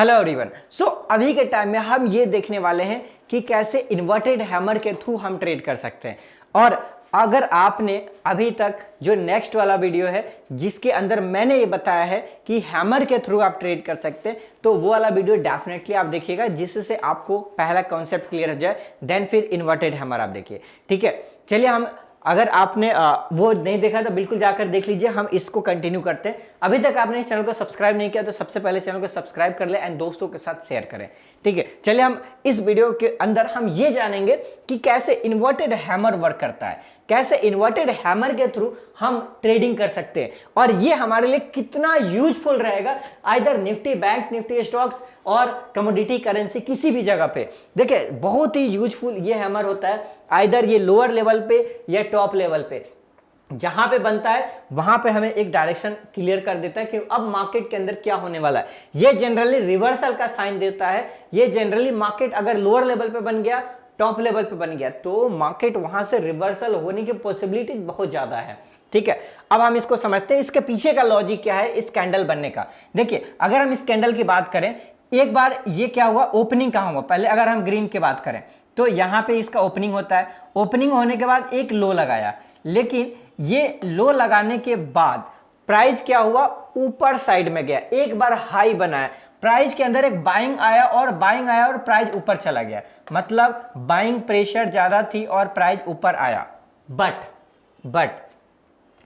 Hello everyone. सो अभी के time में हम ये देखने वाले हैं कि कैसे इन्वर्टेड हैमर के थ्रू हम ट्रेड कर सकते हैं। और अगर आपने अभी तक जो नेक्स्ट वाला वीडियो है जिसके अंदर मैंने ये बताया है कि हैमर के थ्रू आप ट्रेड कर सकते हैं, तो वो वाला वीडियो डेफिनेटली आप देखिएगा, जिससे आपको पहला कॉन्सेप्ट क्लियर हो जाए। देन फिर इन्वर्टेड हैमर आप देखिए, ठीक है। चलिए, हम अगर आपने वो नहीं देखा तो बिल्कुल जाकर देख लीजिए। हम इसको कंटिन्यू करते हैं। अभी तक आपने चैनल को सब्सक्राइब नहीं किया तो सबसे पहले चैनल को सब्सक्राइब कर ले एंड दोस्तों के साथ शेयर करें, ठीक है। चलिए, हम इस वीडियो के अंदर हम ये जानेंगे कि कैसे इन्वर्टेड हैमर वर्क करता है, कैसे इन्वर्टेड हैमर के थ्रू हम ट्रेडिंग कर सकते हैं और ये हमारे लिए कितना यूजफुल रहेगा, either Nifty bank Nifty stocks और कमोडिटी करेंसी किसी भी जगह पे। देखिए, बहुत ही यूजफुल ये हैमर होता है, आइदर ये लोअर लेवल पे या टॉप लेवल पे। जहां पे बनता है वहां पे हमें एक डायरेक्शन क्लियर कर देता है कि अब मार्केट के अंदर क्या होने वाला है। ये जनरली रिवर्सल का साइन देता है। ये जनरली मार्केट अगर लोअर लेवल पे बन गया, टॉप लेवल पे बन गया, तो मार्केट वहां से रिवर्सल होने की पॉसिबिलिटी बहुत ज्यादा है, ठीक है। अब हम इसको समझते हैं, इसके पीछे का लॉजिक क्या है इस कैंडल बनने का। देखिए, अगर हम इस कैंडल की बात करें, एक बार ये क्या हुआ, ओपनिंग कहां हुआ, पहले अगर हम ग्रीन की बात करें तो यहां पे इसका ओपनिंग होता है। ओपनिंग होने के बाद एक लो लगाया, लेकिन ये लो लगाने के बाद प्राइस क्या हुआ, ऊपर साइड में गया, एक बार हाई बनाया, प्राइस के अंदर एक बाइंग आया और प्राइस ऊपर चला गया। मतलब बाइंग प्रेशर ज्यादा थी और प्राइस ऊपर आया, बट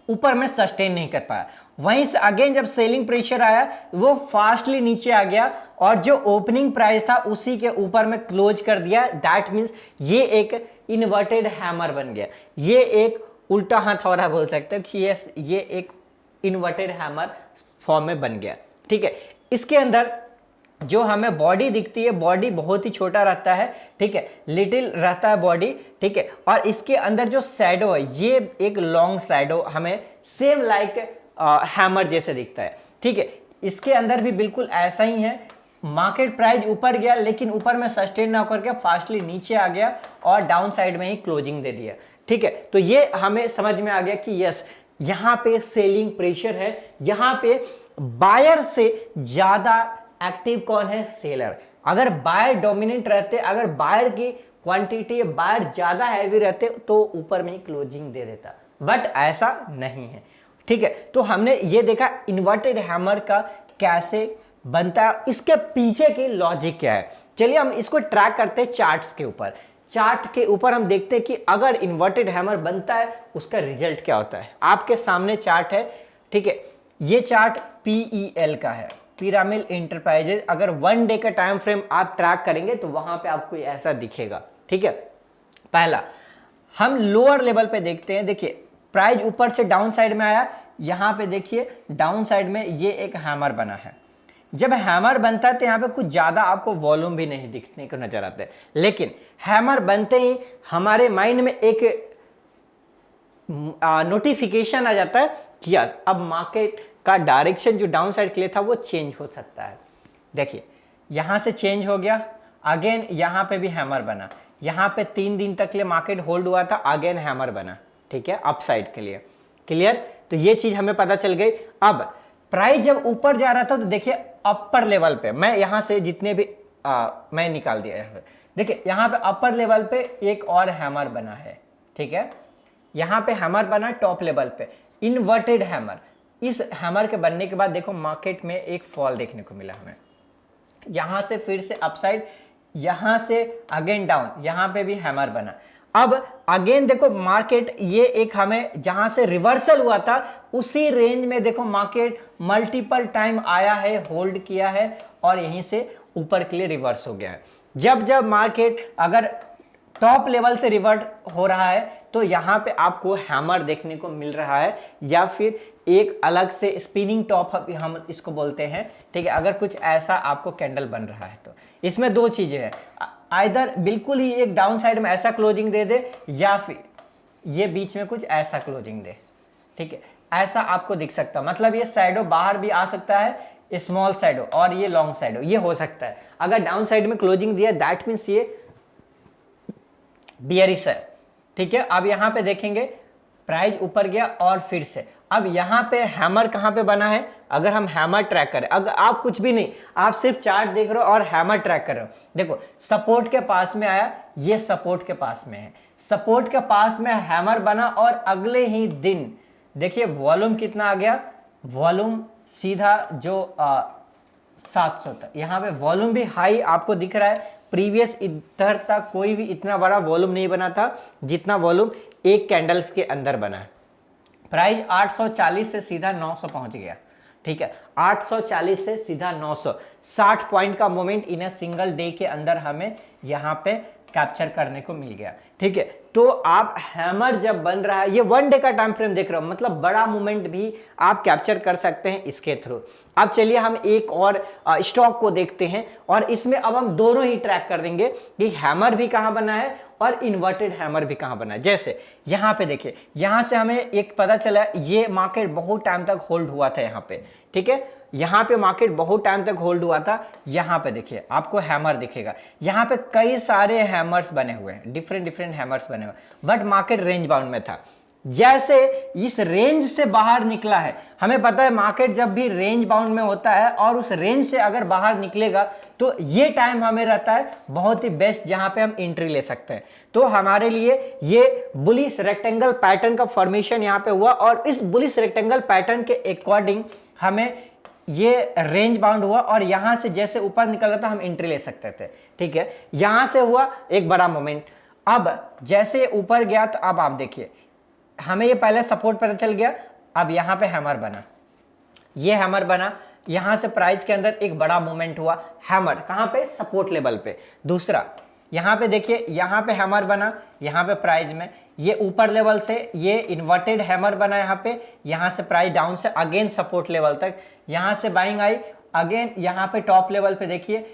ऊपर में सस्टेन नहीं कर पाया। वहीं से अगेन जब सेलिंग प्रेशर आया, वो फास्टली नीचे आ गया और जो ओपनिंग प्राइस था उसी के ऊपर में क्लोज कर दिया। दैट मींस ये एक इन्वर्टेड हैमर बन गया। ये एक उल्टा हथौड़ा बोल सकते हैं कि ये एक इन्वर्टेड हैमर फॉर्म में बन गया, ठीक है। इसके अंदर जो हमें बॉडी दिखती है, बॉडी बहुत ही छोटा रहता है, ठीक है, लिटिल रहता है बॉडी, ठीक है। और इसके अंदर जो शैडो है, ये एक लॉन्ग शैडो हमें सेम लाइक हैमर जैसे दिखता है, ठीक है। इसके अंदर भी बिल्कुल ऐसा ही है। मार्केट प्राइस ऊपर गया, लेकिन ऊपर में सस्टेन ना होकर के फास्टली नीचे आ गया और डाउन साइड में ही क्लोजिंग दे दिया, ठीक है। तो ये हमें समझ में आ गया कि यस, यहां पे सेलिंग प्रेशर है, यहां पे बायर से ज्यादा एक्टिव कौन है, सेलर। अगर बायर डोमिनेंट रहते, अगर बायर की क्वांटिटी बायर ज्यादा हैवी रहते तो ऊपर में ही क्लोजिंग दे देता, बट ऐसा नहीं है, ठीक है। तो हमने ये देखा इन्वर्टेड हैमर का कैसे बनता है, इसके पीछे की लॉजिक क्या है। चलिए, हम इसको ट्रैक करते हैं चार्ट्स के ऊपर। चार्ट के ऊपर हम देखते हैं कि अगर इन्वर्टेड हैमर बनता है उसका रिजल्ट क्या होता है। आपके सामने चार्ट है, ठीक है। ये चार्ट PEL का है, पिरामिड एंटरप्राइजेज। अगर 1 डे का टाइम फ्रेम आप ट्रैक करेंगे तो वहां पे आपको ऐसा दिखेगा, ठीक है। पहला हम लोअर लेवल पे देखते हैं। देखिए, प्राइस ऊपर से डाउन साइड में आया, यहां पे देखिए डाउन साइड में ये एक हैमर बना है। जब हैमर बनता है तो यहाँ पे कुछ ज्यादा आपको वॉल्यूम भी नहीं दिखने को नजर आता है, लेकिन हैमर बनते ही हमारे माइंड में एक नोटिफिकेशन आ जाता है कि यस, अब मार्केट का डायरेक्शन जो डाउन साइड के लिए था वो चेंज हो सकता है। देखिए, यहां से चेंज हो गया, अगेन यहां पे भी हैमर बना, यहां पे 3 दिन तक लिए मार्केट होल्ड हुआ था, अगेन हैमर बना, ठीक है, अप साइड के लिए। क्लियर? तो ये चीज हमें पता चल गई। अब प्राइस जब ऊपर जा रहा था तो देखिए अपर लेवल पे, मैं यहां से जितने भी मैं निकाल दिया है। देखिए, यहां पे अपर लेवल पे एक और हैमर बना है, ठीक है। यहां पे हैमर बना टॉप लेवल पे, इन्वर्टेड हैमर। इस हैमर के बनने के बाद देखो मार्केट में एक फॉल देखने को मिला हमें, यहां से फिर से अपसाइड, यहां से अगेन डाउन, यहां पे भी हैमर बना। अब अगेन देखो मार्केट, ये एक हमें जहां से रिवर्सल हुआ था उसी रेंज में देखो मार्केट मल्टीपल टाइम आया है, होल्ड किया है और यहीं से ऊपर के लिए रिवर्स हो गया है। जब जब मार्केट अगर टॉप लेवल से रिवर्ट हो रहा है तो यहां पे आपको हैमर देखने को मिल रहा है, या फिर एक अलग से स्पिनिंग टॉप हम इसको बोलते हैं, ठीक है। अगर कुछ ऐसा आपको कैंडल बन रहा है तो इसमें दो चीजें हैं, आइदर बिल्कुल ही एक डाउन साइड में ऐसा क्लोजिंग दे दे, या फिर ये बीच में कुछ ऐसा क्लोजिंग दे, ठीक है। ऐसा आपको दिख सकता है, मतलब ये शैडो बाहर भी आ सकता है, स्मॉल शैडो, और ये लॉन्ग शैडो, ये हो सकता है। अगर डाउन साइड में क्लोजिंग दिया दैट मींस ये बियरिश है, ठीक है। अब यहां पे देखेंगे प्राइस ऊपर गया और फिर से अब यहाँ पे हैमर कहाँ पे बना है, अगर हम हैमर ट्रैक करें, अगर आप कुछ भी नहीं, आप सिर्फ चार्ट देख रहे हो और हैमर ट्रैक कर रहे हो, देखो सपोर्ट के पास में आया, ये सपोर्ट के पास में है, सपोर्ट के पास में हैमर बना और अगले ही दिन देखिए वॉल्यूम कितना आ गया, वॉल्यूम सीधा जो 700 तक, यहाँ पे वॉल्यूम भी हाई आपको दिख रहा है। प्रीवियस इधर तक कोई भी इतना बड़ा वॉल्यूम नहीं बना था जितना वॉल्यूम एक कैंडल्स के अंदर बना है। प्राइस 840 से सीधा 900 पहुंच गया, ठीक है, 840 से सीधा 900, 60 पॉइंट का moment in a single day के अंदर हमें यहाँ पे कैप्चर करने को मिल गया, ठीक है। तो आप हैमर जब बन रहा है, ये 1 डे का टाइम फ्रेम देख रहे हो, मतलब बड़ा मूवमेंट भी आप कैप्चर कर सकते हैं इसके थ्रू। अब चलिए हम एक और स्टॉक को देखते हैं और इसमें अब हम दोनों ही ट्रैक कर देंगे कि हैमर भी कहां बना है और इन्वर्टेड हैमर भी कहां बना है। जैसे यहां पे देखिए, यहां से हमें एक पता चला ये मार्केट बहुत टाइम तक होल्ड हुआ था यहां पे, ठीक है, यहां पे मार्केट बहुत टाइम तक होल्ड हुआ था। यहां पे देखिए आपको हैमर दिखेगा, यहां पे कई सारे हैमर्स बने हुए हैं, डिफरेंट हैमर्स बने हुए, बट मार्केट रेंज बाउंड में था। जैसे इस रेंज से बाहर निकला है, हमें पता है मार्केट जब भी रेंज बाउंड में होता है और उस रेंज से अगर बाहर निकलेगा तो ये टाइम हमें रहता है बहुत ही बेस्ट जहां पे हम एंट्री ले सकते हैं। तो हमारे लिए ये बुलिश रेक्टेंगल पैटर्न का फॉर्मेशन यहां पे हुआ और इस बुलिश रेक्टेंगल पैटर्न के अकॉर्डिंग हमें ये रेंज बाउंड हुआ और यहां से जैसे ऊपर निकल रहा था हम एंट्री ले सकते थे, ठीक है। यहां से हुआ एक बड़ा मोमेंट, अब जैसे ऊपर गया तो अब आप देखिए हमें ये पहले सपोर्ट पता चल गया, अब यहां पे हैमर बना, ये हैमर बना, यहां से प्राइस के अंदर एक बड़ा मूवमेंट हुआ, हैमर कहां पे, सपोर्ट लेवल पे। दूसरा यहां पे देखिए, यहां पे हैमर बना, यहां पे प्राइस में ये ऊपर लेवल से ये इन्वर्टेड हैमर बना, यहां से प्राइस डाउन से अगेन सपोर्ट लेवल तक, यहां से बाइंग आई, अगेन यहां पे टॉप लेवल पे देखिए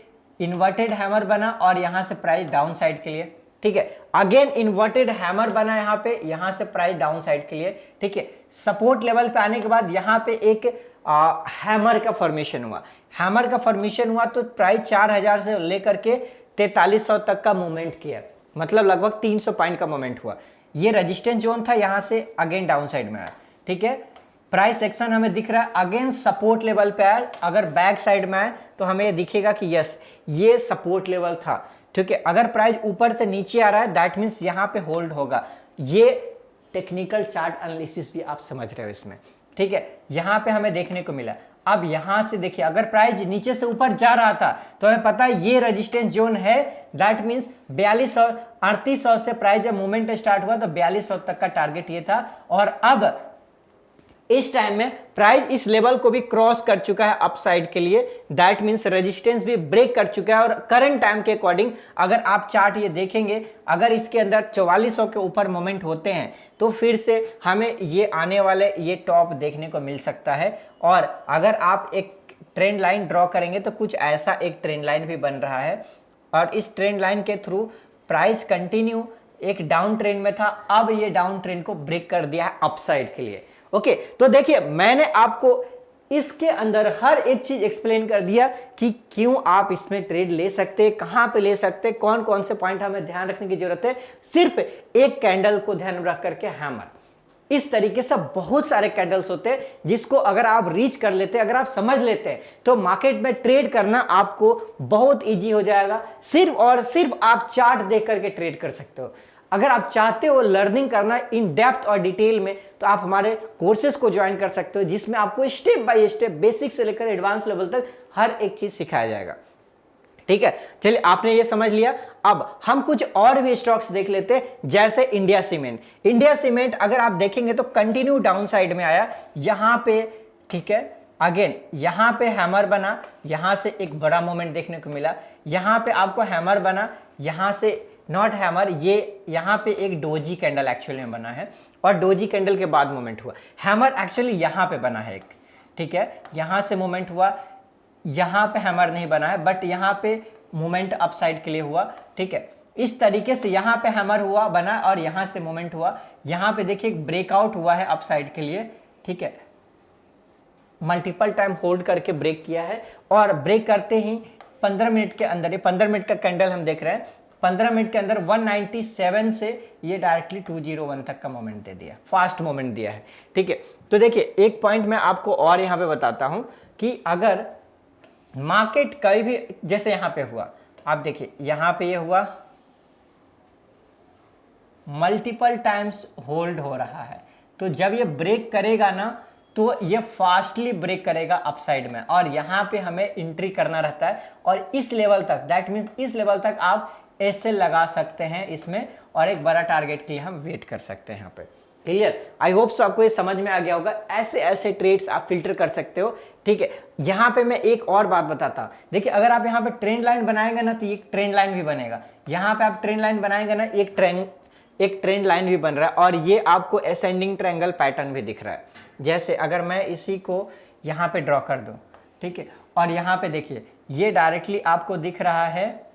इन्वर्टेड हैमर बना और यहां से प्राइस डाउन साइड के लिए, ठीक है, अगेन इन्वर्टेड हैमर बना यहां से प्राइस डाउन साइड के लिए, ठीक है। सपोर्ट लेवल पे आने के बाद यहां पे एक हैमर का फॉर्मेशन हुआ, हैमर का फॉर्मेशन हुआ तो प्राइस 4000 से लेकर के 4300 तक का मूवमेंट किया, मतलब लगभग 300 पॉइंट का मूवमेंट हुआ। ये रेजिस्टेंस जोन था, यहां से अगेन डाउन साइड में आया, ठीक है। प्राइस सेक्शन हमें दिख रहा है अगेन सपोर्ट लेवल पे आया, अगर बैक साइड में आए तो हमें ये दिखेगा कि यस ये सपोर्ट लेवल था, ठीक है। अगर प्राइस ऊपर से नीचे आ रहा है दैट मींस यहां पे होल्ड होगा। ये टेक्निकल चार्ट एनालिसिस भी आप समझ रहे हो इसमें, ठीक है। यहां पे हमें देखने को मिला, अब यहां से देखिए अगर प्राइस नीचे से ऊपर जा रहा था तो हमें पता है ये रेजिस्टेंस जोन है, दैट मींस 4200 3800 से प्राइस जब मूवमेंट स्टार्ट हुआ तो 4200 तक का टारगेट ये था और अब इस टाइम में प्राइस इस लेवल को भी क्रॉस कर चुका है अपसाइड के लिए, दैट मींस रेजिस्टेंस भी ब्रेक कर चुका है। और करंट टाइम के अकॉर्डिंग अगर आप चार्ट ये देखेंगे, अगर इसके अंदर 4400 के ऊपर मोमेंट होते हैं तो फिर से हमें ये आने वाले ये टॉप देखने को मिल सकता है। और अगर आप एक ट्रेंड लाइन ड्रॉ करेंगे तो कुछ ऐसा एक ट्रेंड लाइन भी बन रहा है और इस ट्रेंड लाइन के थ्रू प्राइस कंटिन्यू एक डाउन ट्रेंड में था, अब ये डाउन ट्रेंड को ब्रेक कर दिया है अपसाइड के लिए। ओके, तो देखिए मैंने आपको इसके अंदर हर एक चीज एक्सप्लेन कर दिया कि क्यों आप इसमें ट्रेड ले सकते हैं, कहां पे ले सकते हैं, कौन कौन से पॉइंट हमें ध्यान रखने की जरूरत है। सिर्फ एक कैंडल को ध्यान में रख करके हैमर, इस तरीके से बहुत सारे कैंडल्स होते हैं जिसको अगर आप रीच कर लेते हैं, अगर आप समझ लेते हैं तो मार्केट में ट्रेड करना आपको बहुत इजी हो जाएगा। सिर्फ और सिर्फ आप चार्ट देख करके ट्रेड कर सकते हो। अगर आप चाहते हो लर्निंग करना इन डेप्थ और डिटेल में तो आप हमारे कोर्सेज को ज्वाइन कर सकते हो जिसमें आपको स्टेप बाय स्टेप बेसिक से लेकर एडवांस लेवल तक हर एक चीज सिखाया जाएगा, ठीक है। चलिए आपने ये समझ लिया, अब हम कुछ और भी स्टॉक्स देख लेते हैं जैसे इंडिया सीमेंट। इंडिया सीमेंट अगर आप देखेंगे तो कंटिन्यू डाउन साइड में आया यहां पे, ठीक है। अगेन यहां पे हैमर बना, यहां से एक बड़ा मोमेंट देखने को मिला, यहां पे आपको हैमर बना, यहां से नॉट हैमर, ये यहां पे एक डोजी कैंडल एक्चुअली में बना है और डोजी कैंडल के बाद मूवमेंट हुआ। हैमर एक्चुअली यहां पे बना है एक, ठीक है, यहां से मूवमेंट हुआ, यहां पे हैमर नहीं बना है बट यहां पे मूवमेंट अपसाइड के लिए हुआ, ठीक है। इस तरीके से यहां पे हैमर हुआ बना और यहां से मूवमेंट हुआ, यहां पे देखिए ब्रेकआउट हुआ है अपसाइड के लिए, ठीक है, मल्टीपल टाइम होल्ड करके ब्रेक किया है और ब्रेक करते ही 15 मिनट के अंदर, 15 मिनट का कैंडल हम देख रहे हैं, 15 मिनट के अंदर 197 से ये डायरेक्टली 201 तक का मोमेंट दे दिया, फास्ट मोमेंट दिया है। ठीक है, तो देखिए एक पॉइंट मैं आपको और यहाँ पे बताता हूँ कि अगर मार्केट कहीं भी, जैसे यहाँ पे हुआ, आप देखिए यहाँ पे ये हुआ, मल्टीपल टाइम्स होल्ड हो रहा है, तो जब ये ब्रेक करेगा ना तो ये फास्टली ब्रेक करेगा अपसाइड में, और यहाँ पे हमें एंट्री करना रहता है, और इस लेवल तक, दैट मीन्स इस लेवल तक आप ऐसे लगा सकते हैं इसमें, और एक बड़ा टारगेट के लिए हम वेट कर सकते हैं यहाँ पे। क्लियर? आई होप सो आपको ये समझ में आ गया होगा। ऐसे ऐसे ट्रेड्स आप फिल्टर कर सकते हो। ठीक है, यहाँ पे मैं एक और बात बताता हूँ। देखिए अगर आप यहाँ पे ट्रेंड लाइन बनाएंगे ना तो एक ट्रेंड लाइन भी बनेगा, यहाँ पे आप ट्रेंड लाइन बनाएंगे ना एक ट्रेंड लाइन भी बन रहा है, और ये आपको असेंडिंग ट्रायंगल पैटर्न भी दिख रहा है। जैसे अगर मैं इसी को यहाँ पे ड्रॉ कर दूं, ठीक है, और यहाँ पे देखिए ये डायरेक्टली आपको दिख रहा है,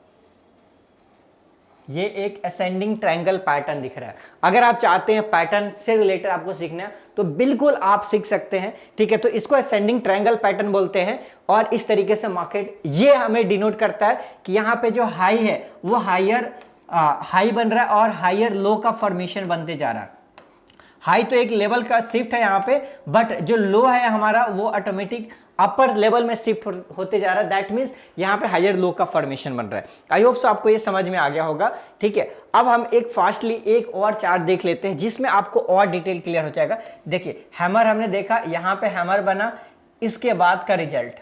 ये एक असेंडिंग ट्रायंगल पैटर्न दिख रहा है। अगर आप चाहते हैं पैटर्न से रिलेटेड आपको सीखना है तो बिल्कुल आप सीख सकते हैं। ठीक है, तो इसको असेंडिंग ट्रायंगल पैटर्न बोलते हैं, और इस तरीके से मार्केट ये हमें डिनोट करता है कि यहाँ पे जो हाई है वो हाई बन रहा है और हायर लो का फॉर्मेशन बनते जा रहा है। हाई तो एक लेवल का शिफ्ट है यहाँ पे, बट जो लो है हमारा वो ऑटोमेटिक अपर लेवल में शिफ्ट होते जा रहा है। दैट मीन्स यहाँ पे हायर लो का फॉर्मेशन बन रहा है। आई होप सो आपको ये समझ में आ गया होगा। ठीक है, अब हम एक फास्टली एक और चार्ट देख लेते हैं जिसमें आपको और डिटेल क्लियर हो जाएगा। देखिए हैमर हमने देखा, यहाँ पे हैमर बना, इसके बाद का रिजल्ट,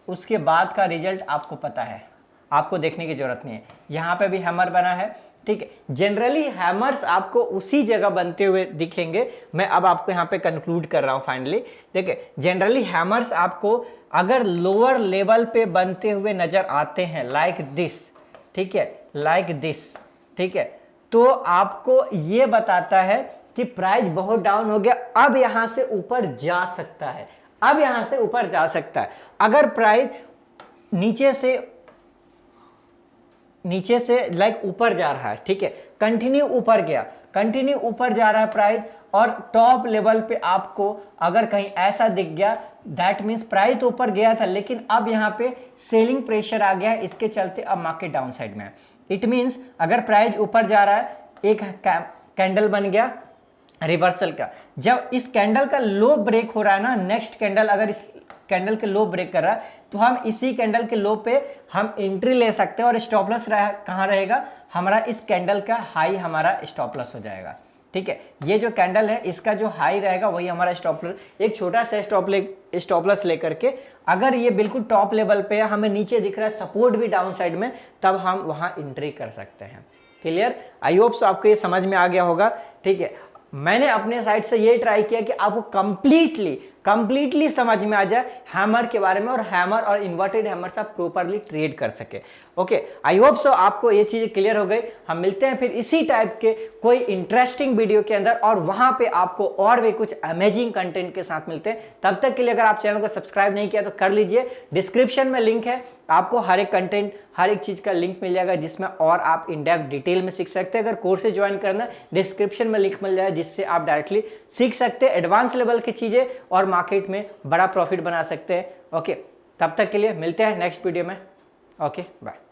उसके बाद का रिजल्ट आपको पता है, आपको देखने की जरूरत नहीं है। यहाँ पे भी हैमर बना है। ठीक है, जनरली हैमर्स आपको उसी जगह बनते हुए दिखेंगे। मैं अब आपको यहाँ पे कंक्लूड कर रहा हूँ फाइनली। देखिए जनरली हैमर्स आपको अगर लोअर लेवल पे बनते हुए नजर आते हैं लाइक दिस, ठीक है, लाइक दिस, ठीक है, तो आपको ये बताता है कि प्राइस बहुत डाउन हो गया, अब यहां से ऊपर जा सकता है, अब यहां से ऊपर जा सकता है। अगर प्राइस नीचे से लाइक ऊपर जा रहा है, ठीक है, कंटिन्यू ऊपर गया, कंटिन्यू ऊपर जा रहा है प्राइस, और टॉप लेवल पे आपको अगर कहीं ऐसा दिख गया, दैट मीन्स प्राइस तो ऊपर गया था लेकिन अब यहाँ पे सेलिंग प्रेशर आ गया है, इसके चलते अब मार्केट डाउन साइड में है। इट मीन्स अगर प्राइस ऊपर जा रहा है, एक कैंडल बन गया रिवर्सल का, जब इस कैंडल का लो ब्रेक हो रहा है ना, नेक्स्ट कैंडल अगर इस कैंडल के लो ब्रेक कर रहा है तो हम इसी कैंडल के लो पे हम एंट्री ले सकते हैं, और स्टॉप लॉस कहाँ रहेगा हमारा, इस कैंडल का हाई हमारा स्टॉप लॉस हो जाएगा। ठीक है, ये जो कैंडल है इसका जो हाई रहेगा वही हमारा स्टॉप लॉस। एक छोटा सा स्टॉप लॉस लेकर के अगर ये बिल्कुल टॉप लेवल पे हमें नीचे दिख रहा है सपोर्ट भी डाउन साइड में, तब हम वहां एंट्री कर सकते हैं। क्लियर? आई होप सो आपको ये समझ में आ गया होगा। ठीक है, मैंने अपने साइड से ये ट्राई किया कि आपको कंप्लीटली समझ में आ जाए हैमर के बारे में, और हैमर और इन्वर्टेड हैमर से आप प्रॉपरली ट्रेड कर सके। ओके, आई होप सो आपको ये चीजें क्लियर हो गई। हम मिलते हैं फिर इसी टाइप के कोई इंटरेस्टिंग वीडियो के अंदर, और वहां पे आपको और भी कुछ अमेजिंग कंटेंट के साथ मिलते हैं। तब तक के लिए अगर आप चैनल को सब्सक्राइब नहीं किया तो कर लीजिए, डिस्क्रिप्शन में लिंक है, आपको हर एक कंटेंट हर एक चीज का लिंक मिल जाएगा जिसमें और आप इन डेप्थ डिटेल में सीख सकते हैं। अगर कोर्सेज ज्वाइन करना है डिस्क्रिप्शन में लिंक मिल जाएगा जिससे आप डायरेक्टली सीख सकते हैं एडवांस लेवल की चीजें, और मार्केट में बड़ा प्रॉफिट बना सकते हैं। ओके, तब तक के लिए मिलते हैं नेक्स्ट वीडियो में। Okay, bye.